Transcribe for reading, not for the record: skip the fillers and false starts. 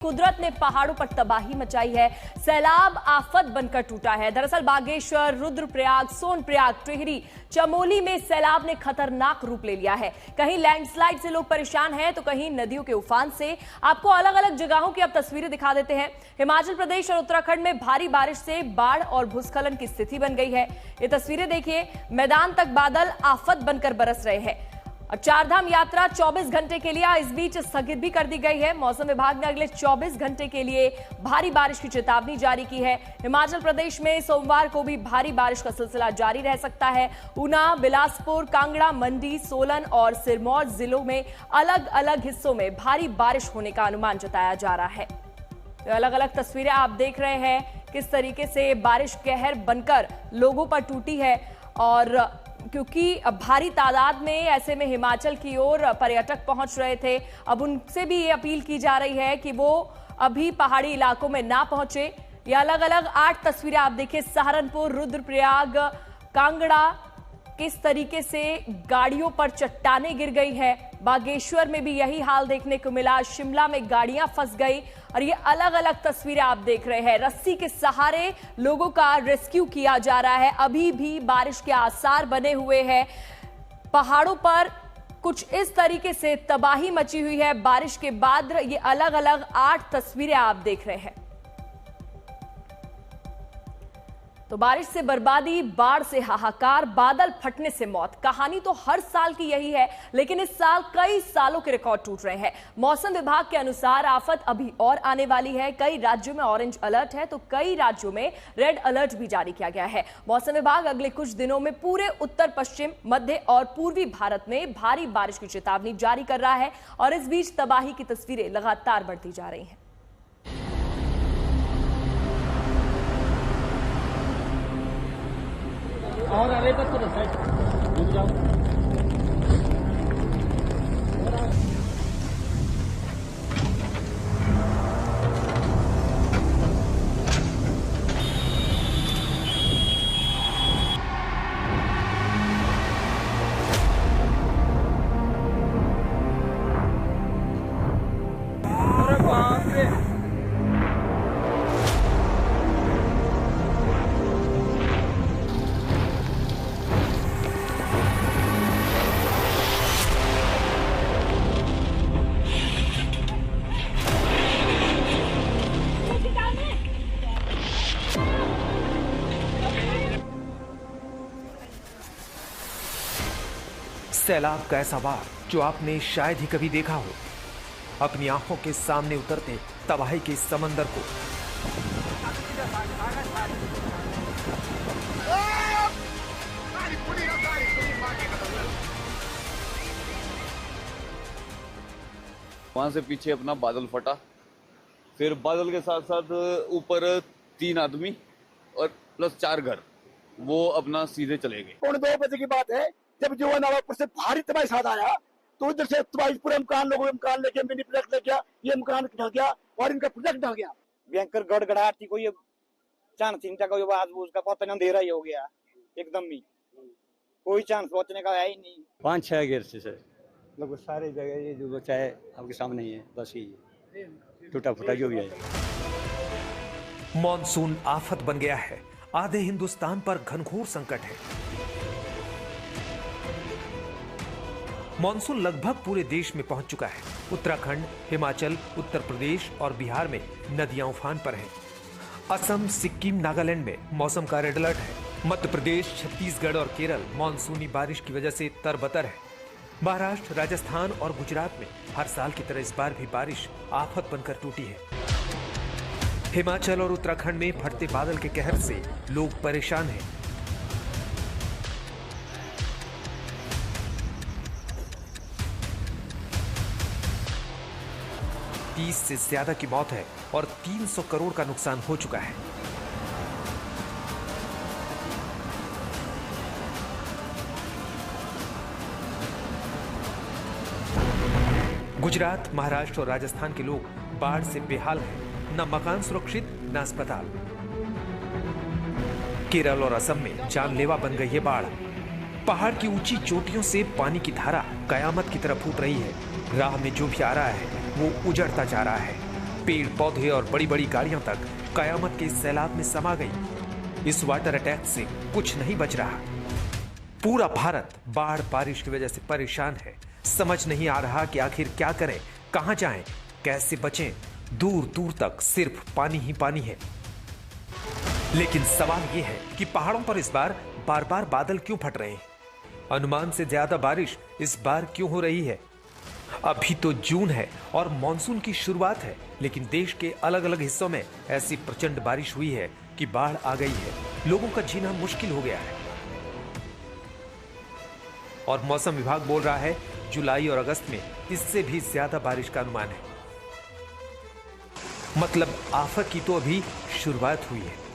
कुदरत ने पहाड़ों पर तबाही मचाई है। सैलाब आफत बनकर टूटा है। दरअसल बागेश्वर, रुद्रप्रयाग, सोनप्रयाग, टिहरी, चमोली में सैलाब ने खतरनाक रूप ले लिया है। कहीं लैंडस्लाइड से लोग परेशान हैं तो कहीं नदियों के उफान से। आपको अलग अलग जगहों की अब तस्वीरें दिखा देते हैं। हिमाचल प्रदेश और उत्तराखंड में भारी बारिश से बाढ़ और भूस्खलन की स्थिति बन गई है। ये तस्वीरें देखिए, मैदान तक बादल आफत बनकर बरस रहे हैं। और चारधाम यात्रा 24 घंटे के लिए इस बीच स्थगित भी कर दी गई है। मौसम विभाग ने अगले 24 घंटे के लिए भारी बारिश की चेतावनी जारी की है। हिमाचल प्रदेश में सोमवार को भी भारी बारिश का सिलसिला जारी रह सकता है। ऊना, बिलासपुर, कांगड़ा, मंडी, सोलन और सिरमौर जिलों में अलग अलग हिस्सों में भारी बारिश होने का अनुमान जताया जा रहा है। तो अलग अलग तस्वीरें आप देख रहे हैं किस तरीके से बारिश कहर बनकर लोगों पर टूटी है। और क्योंकि भारी तादाद में ऐसे में हिमाचल की ओर पर्यटक पहुंच रहे थे, अब उनसे भी ये अपील की जा रही है कि वो अभी पहाड़ी इलाकों में ना पहुंचे। ये अलग अलग 8 तस्वीरें आप देखिए, सहारनपुर, रुद्रप्रयाग, कांगड़ा, किस तरीके से गाड़ियों पर चट्टानें गिर गई है। बागेश्वर में भी यही हाल देखने को मिला। शिमला में गाड़ियां फंस गई। और ये अलग अलग तस्वीरें आप देख रहे हैं। रस्सी के सहारे लोगों का रेस्क्यू किया जा रहा है। अभी भी बारिश के आसार बने हुए हैं। पहाड़ों पर कुछ इस तरीके से तबाही मची हुई है बारिश के बाद। ये अलग अलग 8 तस्वीरें आप देख रहे हैं। तो बारिश से बर्बादी, बाढ़ से हाहाकार, बादल फटने से मौत। कहानी तो हर साल की यही है, लेकिन इस साल कई सालों के रिकॉर्ड टूट रहे हैं। मौसम विभाग के अनुसार आफत अभी और आने वाली है। कई राज्यों में ऑरेंज अलर्ट है तो कई राज्यों में रेड अलर्ट भी जारी किया गया है। मौसम विभाग अगले कुछ दिनों में पूरे उत्तर पश्चिम, मध्य और पूर्वी भारत में भारी बारिश की चेतावनी जारी कर रहा है। और इस बीच तबाही की तस्वीरें लगातार बढ़ती जा रही हैं। और अरे पर तो साइड रुक जाओ। अरे बाप रे, सैलाब का ऐसा वार जो आपने शायद ही कभी देखा हो। अपनी आंखों के सामने उतरते तबाही के समंदर को वहां से पीछे अपना बादल फटा, फिर बादल के साथ साथ ऊपर 3 आदमी और प्लस 4 घर, वो अपना सीधे चले गए। 2 बजे की बात है जब जो ऊपर से भारी तबाही साथ आया तो उधर से तबाही पूरे मकान, लोगों ने मकान लेके मिनी प्रोजेक्ट लेके ये मकान ढह गया और इनका प्रोजेक्ट ढह गया। भयंकर गड़गड़ाहट थी, कोई चांस चिंता का आवाज का पता नहीं, अंधेरा ही हो गया एकदम ही, कोई चांस पहुंचने का है ही नहीं। 5-6 गिर से सर लगभग सारी जगह ये जो बचा है आपके सामने ही है, बस ही टूटा फूटा जो भी है। मॉनसून आफत बन गया है। आधे हिंदुस्तान पर घनघोर संकट है। मॉनसून लगभग पूरे देश में पहुंच चुका है। उत्तराखंड, हिमाचल, उत्तर प्रदेश और बिहार में नदियां उफान पर हैं। असम, सिक्किम, नागालैंड में मौसम का रेड अलर्ट है। मध्य प्रदेश, छत्तीसगढ़ और केरल मानसूनी बारिश की वजह से तरबतर है। महाराष्ट्र, राजस्थान और गुजरात में हर साल की तरह इस बार भी बारिश आफत बनकर टूटी है। हिमाचल और उत्तराखंड में फटते बादल के कहर से लोग परेशान हैं। से ज्यादा की मौत है और 300 करोड़ का नुकसान हो चुका है। गुजरात, महाराष्ट्र और राजस्थान के लोग बाढ़ से बेहाल हैं। न मकान सुरक्षित, न अस्पताल। केरल और असम में जानलेवा बन गई है बाढ़। पहाड़ की ऊंची चोटियों से पानी की धारा कयामत की तरफ फूट रही है। राह में जो भी आ रहा है वो उजड़ता जा रहा है। पेड़ पौधे और बड़ी बड़ी गाड़ियां तक कयामत के इस सैलाब में समा गई। इस वाटर अटैक से कुछ नहीं बच रहा। पूरा भारत बाढ़ बारिश की वजह से परेशान है। समझ नहीं आ रहा कि आखिर क्या करें, कहां जाएं, कैसे बचें। दूर दूर तक सिर्फ पानी ही पानी है। लेकिन सवाल यह है कि पहाड़ों पर इस बार बार बार बादल क्यों फट रहे हैं? अनुमान से ज्यादा बारिश इस बार क्यों हो रही है? अभी तो जून है और मॉनसून की शुरुआत है, लेकिन देश के अलग अलग हिस्सों में ऐसी प्रचंड बारिश हुई है कि बाढ़ आ गई है। लोगों का जीना मुश्किल हो गया है। और मौसम विभाग बोल रहा है जुलाई और अगस्त में इससे भी ज्यादा बारिश का अनुमान है। मतलब आफत की तो अभी शुरुआत हुई है।